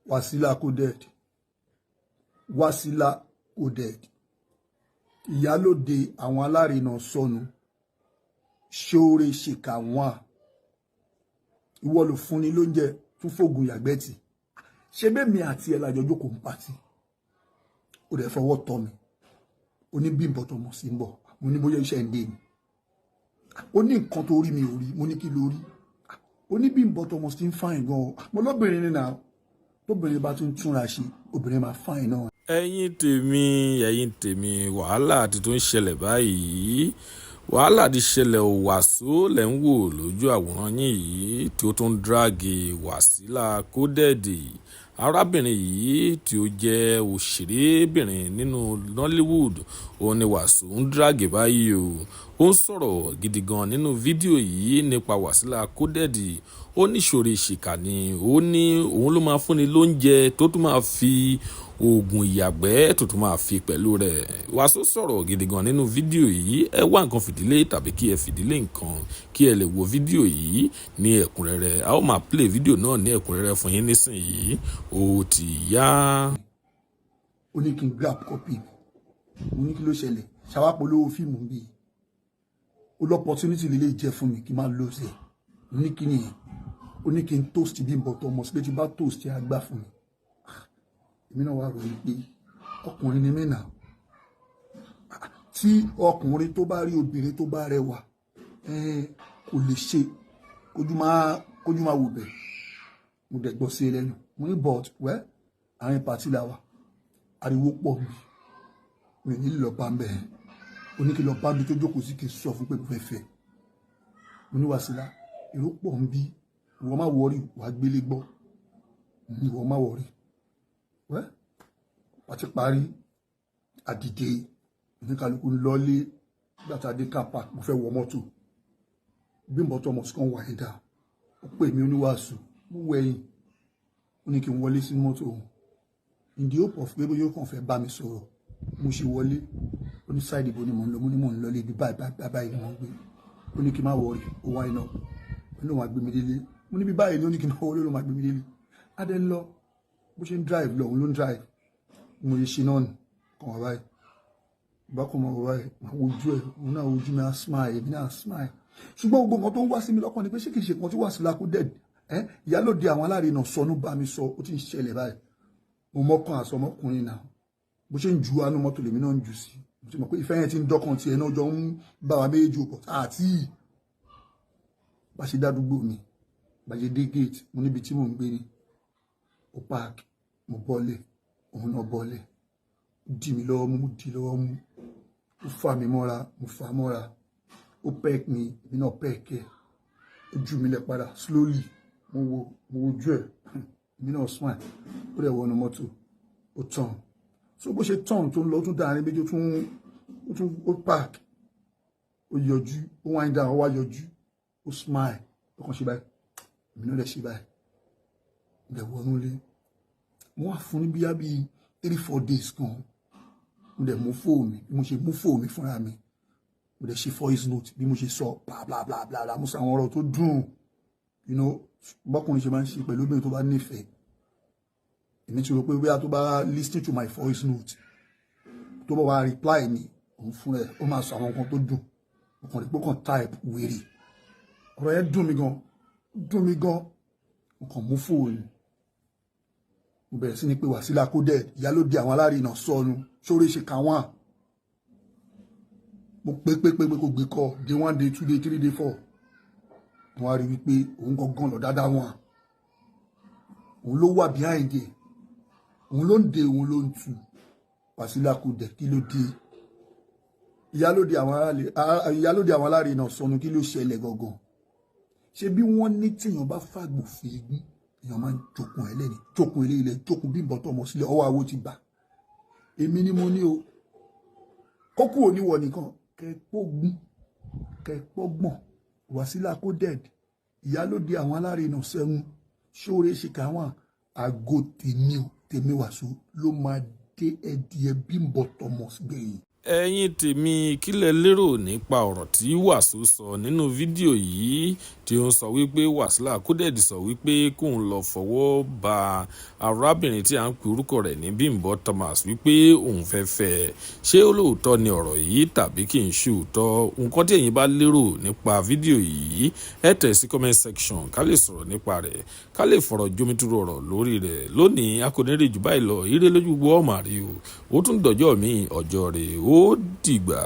WASILA coded. WASILA coded. Ìyálóde àwọn alárinà sọnù ṣóore ṣèkà wọn. Ìwọ ló fúnni lóúnjẹ tún fògùn yàgbẹ́tì. Ṣé bẹ́mi àti ẹ̀ lájọ jókòó ń pàtì? Ó dẹ̀ fọwọ́ tọ́ mi. Ó ní bí nǹkan tó mọ̀ sí ń bọ̀. Mo ní bóyá iṣẹ́ ń dé ni. Ó ní nǹkan tó rí mi ò rí. Mo ní kí ló rí. Ó ní bí nǹkan tó mọ̀ sí ń fáìn gan-an. Mo lóbìnrin ni náà. Tóbìnrin bá tún túnra ṣe, obìnrin máa fáìn náà. ẹ̀yin tèmi wàhálà ti tún ṣẹlẹ̀ báyìí. Wàhálà ti ṣẹlẹ̀ WAZO lẹ́ ń wò lójú àwòrán yín yìí tí ó tún dráàgì WASILA coded. Arábìnrin yìí tí ó jẹ́ òṣèrébìnrin nínú Nollywood òun ni WAZO ń dráàgì báyìí o. Ó ń sọ̀rọ̀ gidi gan nínú fídíò yìí nípa WASILA coded. Ó ní ṣòro ìṣìkà ni ó ní òun ló máa fúnni lóúnjẹ tó tún máa fi oògùn ìyàgbẹ́ tó tún máa fi pẹ̀lú rẹ̀. WAZO sọ̀rọ̀ gidi gan nínú fídíò yìí. Ẹ wá nǹkan fìdílé tàbí kí ẹ fìdílé nǹkan kí ẹ lè wo fídíò yìí ní ẹ̀kúnrẹ́rẹ́. A ó máa play fídíò náà ní ẹ̀kúnrẹ́rẹ́ fún yín nísìnyìí. Ó ti yá. Ó ní kí n grab copy. Mo ní kí ló ṣẹlẹ̀? Ṣàwápọ̀ lówó fíìmù ń bí. Ó lọ́pọ̀tunity lè jẹ́ fún mi kí n máa lọ sí ẹ̀. Mo ní kí nìyẹn. Ó ní kí n toast bí bọ̀tọ̀ ọmọ sí pé tí bá toast ẹ àgbà fún mi. Èmi náà wá rò ní pé ọkùnrin ni mí náà. Tí ọkùnrin tó bá rí obìnrin tó bá rẹwà kò lè ṣe kójú máa wò bẹ̀. Mo dẹ̀ gbọ́ sí ẹlẹ́nu. Mo ní but wẹ́ àárín pàtí la wà. Ariwo pọ̀ mi. Mi ò ní lọ bá ń bẹ̀. Ó ní kí lọ bá mi tó jókòó sí kí n sọ fún pé mo fẹ́ fẹ́. Mo ní WASILA èrò pọ̀ ń bí. Ìwọ má wọrí wàá gbélé gbọ́. Ìwọ má wọrí. Wẹ́ pàtí parí àdìde oníkálukú ń lọlé gbàtà dé car park mo fẹ́ wọ mọ́tò. Bí n bọ́ tó ọmọ sí kan wà ẹ̀dá. Ó pè mí oníwàásù. Mo wẹ̀yìn. Ó ní kí n wọlé sí mọ́tò òun. In the hope of pé bóyá ó kàn fẹ́ bá mi sọ̀rọ̀. Mo ṣe wọlé. Ó ní side ibo ni mò ń lọ. Mo ní mò ń lọ lé ibi báyìí ni wọ́n gbé. Ó ní kí n má wọrí. Ó wá iná. Ó ní òun á gbé mi délé. Mo ní bí báyìí ni ó ní kí n má wọlé ló máa gbé mi délé. Adé ń lọ. Bó ṣe ń drive lọ òun ló ń drive. Mo yẹ ṣe náà nù. Kàn wá báyìí. Bá kò mọ̀ wá báyìí. Màá wojú ẹ̀. Òun náà wojú mi á smile. Èmi náà smile. Ṣùgbọ́n gbogbo nǹkan tó ń wá sí mi lọ́kàn ni pé ṣé kìí ṣe kan tí WASILA coded. Ìyálóde àwọn alárinà sọnù bá mi sọ. Ó ti ń ṣẹlẹ̀ báyìí. Mo mọ́kàn àsọ ọmọkùnrin náà. Bó ṣe ń ju anú mọ́tò lèmi náà ń jù sí. Mo ti mọ̀ pé ìfẹ́ yẹn ti ń dọ́kàn tiẹ̀ náà jọ ń bá wa méjì òpọ̀. Àti bá ṣe dádúgbò mi. Bá ṣe dé gate. Mo níbi tí mò ń gbé ni. Ó park. Mo bọ́lẹ̀. Òun náà bọ́lẹ̀. Ó dì mí lọ́wọ́ mú. Mo dì lọ́wọ́ mú. Ó fà mí mọ́ra. Mo fà mọ́ra. Ó peck mi. Èmi náà peck ẹ̀. Ó jù mí lẹ̀ padà slowly. Mo wojú ẹ̀. Èmi náà smile. Ó dẹ̀ wọnú mọ́tò. Ó tàn. So bó ṣe tàn tó ń lọ tún dáa ní méjì ó park. Ó yọjú. Ó wind down. Ó wá yọjú. Ó smile. Ó kàn ṣe báyìí. Èmi náà dẹ̀ ṣe báyìí. Ó dẹ̀ wọnú ilé. Mo wá fún ní bí 3-4 days kan. Mo dẹ̀ mú fóònù mi. Bí mo ṣe mú fóònù mi fúnra mi. Mo dẹ̀ ṣe voice note. Bí mo ṣe sọ bla bla bla bla bla. Mo sọ àwọn ọ̀rọ̀ tó dùn. You know, bọ́kùnrin ṣe máa ń ṣe pẹ̀lú obìnrin tó bá nífẹ̀ẹ́. Èmi ti rò pé bóyá tó bá listen to my voice note tó bá wá reply mi òun fún ẹ ó máa sọ àwọn nǹkan tó dùn. Mo kàn rí pé ó kàn type wèrè. Ọ̀rọ̀ yẹn dùn mí gan. Mo kàn mú fóònù. Mo bẹ̀rẹ̀ sí ní pé WASILA coded. Ìyálóde àwọn alárinà sọnù ṣóore ṣèkà wọn. Mo pé kò gbé kọ day 1 day 2 day 3 day 4. Mo wá rí wípé òun gangan lọ dáadáa wọn. Òun ló wà behind ẹ̀. Òun ló ń de òun ló ń tu. WASILA coded kí ló dé? Ìyálóde àwọn alárinà sọnù kí ló ṣẹlẹ̀ gangan? Ṣé bí wọ́n ní tíyàn bá fàgbò fi igun èèyàn máa ń jókun ẹ̀ lẹ́ni jókun ilé ilẹ̀ jókun bí nǹkan tó ọmọ sílẹ̀ ọwọ́ àwo ti bà. Èmi ni mo ní o. Kókó oníwọ̀ nìkan kẹ́pọ́gbọ̀n WASILA coded. Ìyálóde àwọn alárinà sẹ́wọ̀n ṣóore ṣìkà wọn. Àgọ́ tèmi WAZO ló máa dé ẹdìẹ bí ń bọ̀ tọmọ gbẹ̀yìn. Ẹ̀yin tèmi kí lẹ lérò nípa ọ̀rọ̀ tí WAZO sọ nínú fídíò yìí tí ó ń sọ wípé WASILA kódẹ̀dì sọ wípé kóun lọ fọwọ́ ba arábìnrin tí à ń pe orúkọ rẹ̀ ní Bímbọ́ Thomas wípé òun fẹ́ fẹ́ ṣé olóòótọ́ ni ọ̀rọ̀ yìí tàbí kì í ṣe òótọ́. Nǹkan tí ẹ̀yin bá lérò nípa fídíò yìí ẹ tẹ̀ sí comment section ká lè sọ̀rọ̀ nípa rẹ̀ ká lè fọ̀rọ̀ jomitoro ọ̀rọ̀ lórí rẹ̀. Lónìí a kò ní rí jù báyìí lọ, ire lójú gbọ́ ọ̀mà rí o, ó tún dọjọ́ mi ọjọ́ rẹ̀ ó dìgbà.